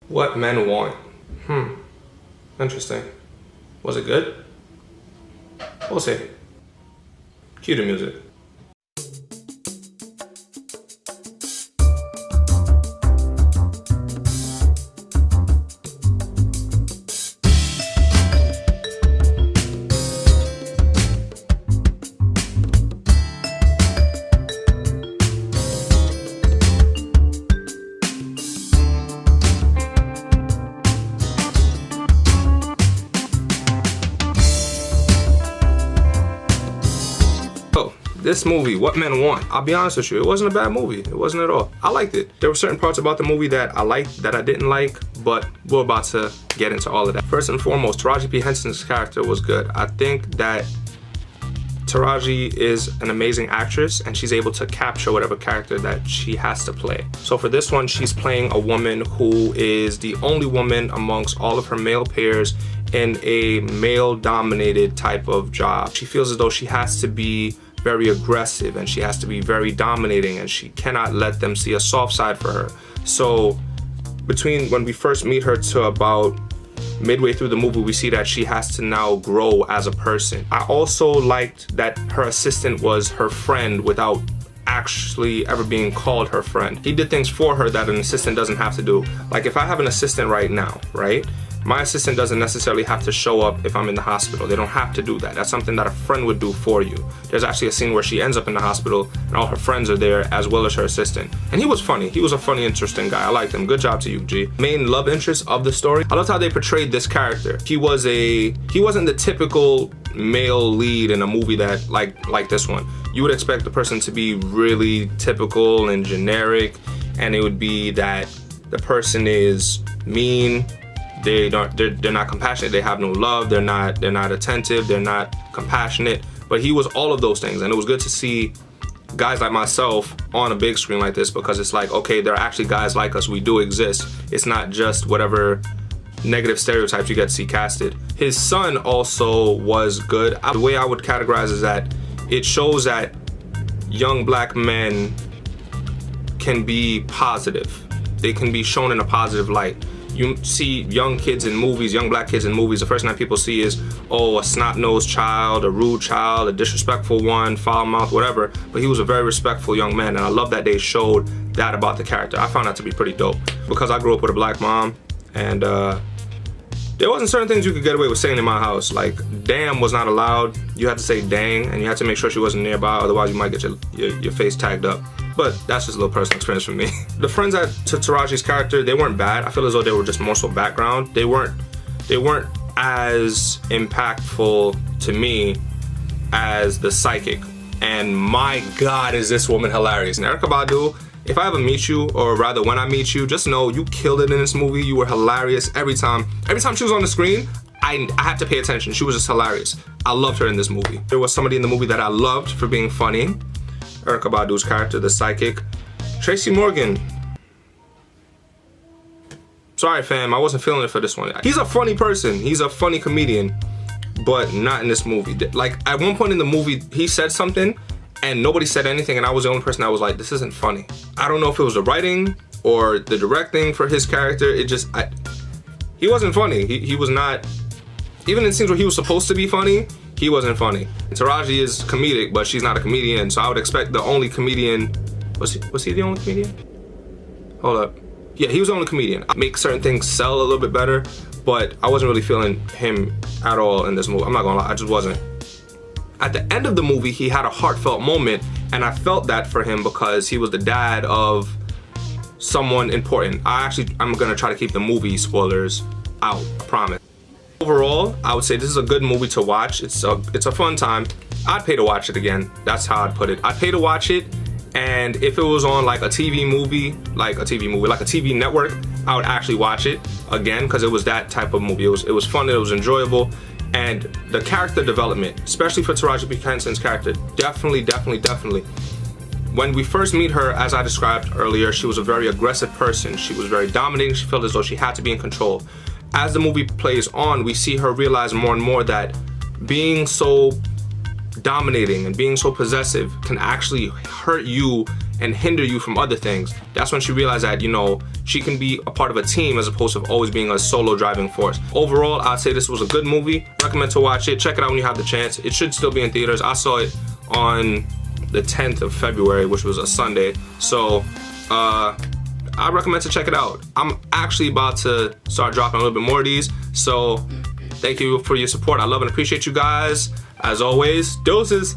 What Men Want. Interesting. Was it good? We'll see. Cue the music. This movie, What Men Want, I'll be honest with you, it wasn't a bad movie. It wasn't at all. I liked it. There were certain parts about the movie that I liked, that I didn't like, but we're about to get into all of that. First and foremost, Taraji P. Henson's character was good. I think that Taraji is an amazing actress and she's able to capture whatever character that she has to play. So for this one, she's playing a woman who is the only woman amongst all of her male peers in a male-dominated type of job. She feels as though she has to be very aggressive and she has to be very dominating and she cannot let them see a soft side for her. So between when we first meet her to about midway through the movie, we see that she has to now grow as a person. I also liked that her assistant was her friend without actually ever being called her friend. He did things for her that an assistant doesn't have to do. Like if I have an assistant right now, right? My assistant doesn't necessarily have to show up if I'm in the hospital. They don't have to do that. That's something that a friend would do for you. There's actually a scene where she ends up in the hospital and all her friends are there as well as her assistant. And he was funny. He was a funny, interesting guy. I liked him. Good job to you, G. Main love interest of the story. I loved how they portrayed this character. He wasn't the typical male lead in a movie that like this one. You would expect the person to be really typical and generic, and it would be that the person is mean. They're not compassionate, they have no love, they're not attentive, they're not compassionate. But he was all of those things, and it was good to see guys like myself on a big screen like this, because it's like, okay, there are actually guys like us, we do exist. It's not just whatever negative stereotypes you get to see casted. His son also was good. The way I would categorize is that it shows that young black men can be positive. They can be shown in a positive light. You see young kids in movies, young black kids in movies, the first thing that people see is, oh, a snot-nosed child, a rude child, a disrespectful one, foul mouth, whatever. But he was a very respectful young man, and I love that they showed that about the character. I found that to be pretty dope. Because I grew up with a black mom, and there wasn't certain things you could get away with saying in my house. Like, damn was not allowed. You had to say dang, and you had to make sure she wasn't nearby, otherwise you might get your face tagged up. But that's just a little personal experience for me. The friends to Taraji's character, they weren't bad. I feel as though they were just more so background. They weren't as impactful to me as the psychic. And my God, is this woman hilarious. And Erykah Badu, if I ever meet you, or rather when I meet you, just know you killed it in this movie. You were hilarious every time. Every time she was on the screen, I had to pay attention. She was just hilarious. I loved her in this movie. There was somebody in the movie that I loved for being funny. Erykah Badu's character, the psychic. Tracy Morgan. Sorry, fam, I wasn't feeling it for this one. He's a funny person. He's a funny comedian, but not in this movie. Like, at one point in the movie, he said something, and nobody said anything, and I was the only person that was like, this isn't funny. I don't know if it was the writing or the directing for his character. He wasn't funny. He was not, even in scenes where he was supposed to be funny, he wasn't funny. Taraji is comedic, but she's not a comedian, so I would expect the only comedian, was he the only comedian? Hold up. Yeah, he was the only comedian. I make certain things sell a little bit better, but I wasn't really feeling him at all in this movie. I'm not gonna lie, I just wasn't. At the end of the movie, he had a heartfelt moment, and I felt that for him because he was the dad of someone important. I'm gonna try to keep the movie spoilers out, I promise. Overall, I would say this is a good movie to watch. It's a fun time. I'd pay to watch it again. That's how I'd put it. I'd pay to watch it, and if it was on like a TV movie, like a TV network, I would actually watch it again because it was that type of movie. It was fun, it was enjoyable, and the character development, especially for Taraji P. Henson's character, definitely. When we first meet her, as I described earlier, she was a very aggressive person. She was very dominating. She felt as though she had to be in control. As the movie plays on, we see her realize more and more that being so dominating and being so possessive can actually hurt you and hinder you from other things. That's when she realized that, you know, she can be a part of a team as opposed to always being a solo driving force. Overall, I'd say this was a good movie. Recommend to watch it. Check it out when you have the chance. It should still be in theaters. I saw it on the 10th of February, which was a Sunday. So, I recommend to check it out. I'm actually about to start dropping a little bit more of these. So, thank you for your support. I love and appreciate you guys. As always, doses.